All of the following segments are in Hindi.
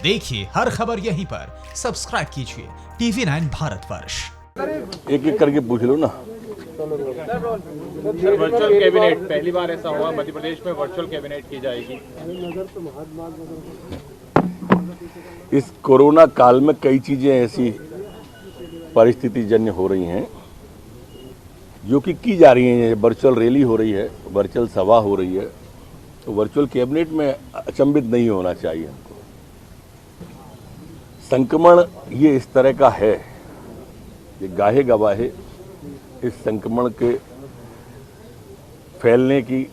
देखिए हर खबर यहीं पर, सब्सक्राइब कीजिए TV9 भारतवर्ष। एक एक करके पूछ लो ना। वर्चुअल कैबिनेट पहली बार ऐसा हुआ, मध्य प्रदेश में वर्चुअल कैबिनेट की जाएगी। इस कोरोना काल में कई चीजें ऐसी परिस्थिति जन्य हो रही हैं जो कि की जा रही हैं। वर्चुअल रैली हो रही है, वर्चुअल सभा हो रही है, तो वर्चुअल कैबिनेट में अचंभित नहीं होना चाहिए हमको। संक्रमण ये इस तरह का है, ये गाहे गवाहे इस संक्रमण के फैलने की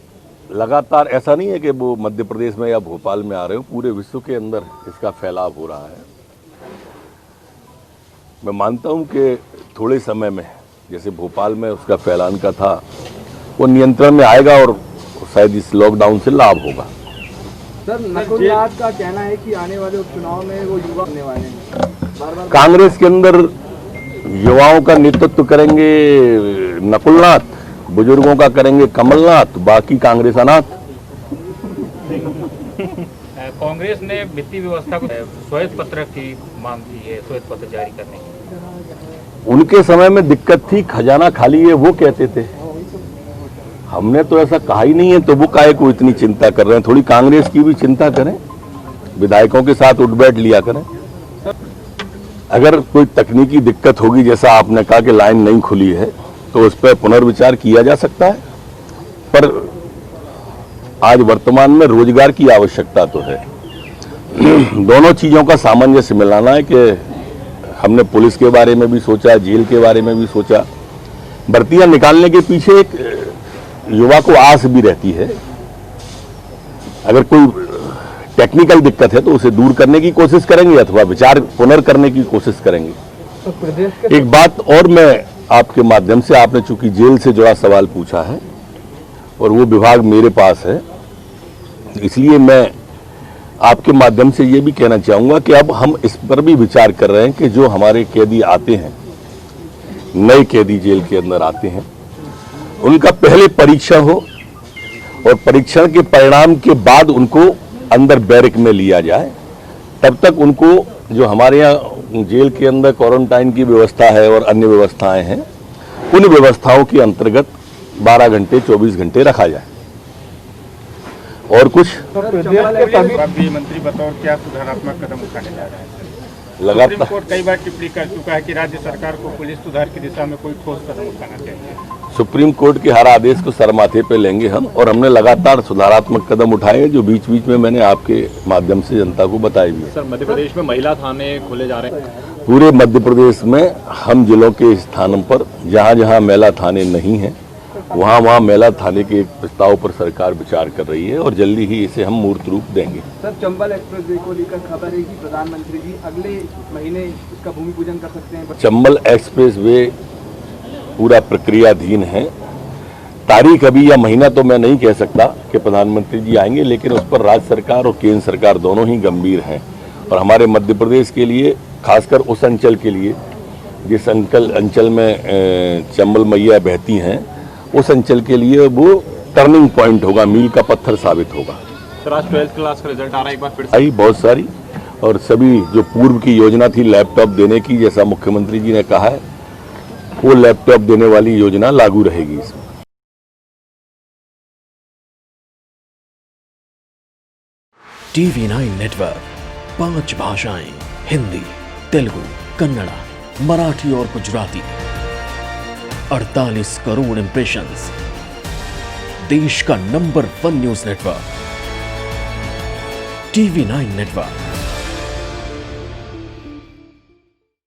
लगातार, ऐसा नहीं है कि वो मध्य प्रदेश में या भोपाल में आ रहे हो, पूरे विश्व के अंदर इसका फैलाव हो रहा है। मैं मानता हूं कि थोड़े समय में जैसे भोपाल में उसका फैलान का था, वो नियंत्रण में आएगा और शायद इस लॉकडाउन से लाभ होगा। सर, नकुल नाथ का कहना है कि आने वाले उपचुनाव में वो युवा बनने वाले हैं। कांग्रेस के अंदर युवाओं का नेतृत्व करेंगे नकुलनाथ, बुजुर्गों का करेंगे कमलनाथ, बाकी कांग्रेस अनाथ। कांग्रेस ने वित्तीय व्यवस्था को श्वेत पत्र की मांग की है, श्वेत पत्र जारी करने की। उनके समय में दिक्कत थी, खजाना खाली है, वो कहते थे। हमने तो ऐसा कहा ही नहीं है, तो वो काहे को इतनी चिंता कर रहे हैं। थोड़ी कांग्रेस की भी चिंता करें, विधायकों के साथ उठ बैठ लिया करें। अगर कोई तकनीकी दिक्कत होगी, जैसा आपने कहा कि लाइन नहीं खुली है, तो उस पर पुनर्विचार किया जा सकता है। पर आज वर्तमान में रोजगार की आवश्यकता तो है। दोनों चीजों का सामंजस्य मिलाना है कि हमने पुलिस के बारे में भी सोचा, जेल के बारे में भी सोचा। भर्तियां निकालने के पीछे एक युवा को आस भी रहती है। अगर कोई टेक्निकल दिक्कत है तो उसे दूर करने की कोशिश करेंगे अथवा विचार पुनर्करने की कोशिश करेंगे। एक बात और मैं आपके माध्यम से, आपने चूंकि जेल से जुड़ा सवाल पूछा है और वो विभाग मेरे पास है, इसलिए मैं आपके माध्यम से ये भी कहना चाहूंगा कि अब हम इस पर भी विचार कर रहे हैं कि जो हमारे कैदी आते हैं, नए कैदी जेल के अंदर आते हैं, उनका पहले परीक्षण हो और परीक्षण के परिणाम के बाद उनको अंदर बैरक में लिया जाए। तब तक उनको जो हमारे यहाँ जेल के अंदर क्वारंटाइन की व्यवस्था है और अन्य व्यवस्थाएं हैं, उन व्यवस्थाओं के अंतर्गत 12 घंटे 24 घंटे रखा जाए। और कुछ मंत्री बतौर क्या सुधारात्मक कदम उठाने जा रहे हैं? लगातार सुप्रीम कोर्ट कई बार टिप्पणी कर चुका है कि राज्य सरकार को पुलिस सुधार की दिशा में कोई ठोस कदम उठाना चाहिए। सुप्रीम कोर्ट के हर आदेश को सर माथे पे लेंगे हम, और हमने लगातार सुधारात्मक कदम उठाए जो बीच बीच में मैंने आपके माध्यम से जनता को बताई भी है। सर, मध्य प्रदेश में महिला थाने खोले जा रहे हैं। पूरे मध्य प्रदेश में हम जिलों के स्थानों पर जहां जहां महिला थाने नहीं हैं, वहां वहां महिला थाने के एक प्रस्ताव पर सरकार विचार कर रही है और जल्दी ही इसे हम मूर्त रूप देंगे। सर, चंबल एक्सप्रेस वे को लेकर खबर है कि प्रधानमंत्री जी अगले महीने इसका भूमि पूजन कर सकते हैं। चंबल एक्सप्रेस वे पूरा प्रक्रियाधीन है। तारीख अभी या महीना तो मैं नहीं कह सकता कि प्रधानमंत्री जी आएंगे, लेकिन उस पर राज्य सरकार और केंद्र सरकार दोनों ही गंभीर हैं। और हमारे मध्य प्रदेश के लिए, खासकर उस अंचल के लिए जिस अंचल में चंबल मैया बहती हैं, उस अंचल के लिए वो टर्निंग पॉइंट होगा, मील का पत्थर साबित होगा। सर, आज 12th क्लास का रिजल्ट आ रहा है, एक बार फिर से आई बहुत सारी, और सभी जो पूर्व की योजना थी लैपटॉप देने की, जैसा मुख्यमंत्री जी ने कहा है, वो लैपटॉप देने वाली योजना लागू रहेगी इसमें। TV9 नेटवर्क 5 भाषाएं, हिंदी, तेलुगु, कन्नड़ा, मराठी और गुजराती। 48 करोड़ इंप्रेशंस। देश का number 1 news network TV9 network.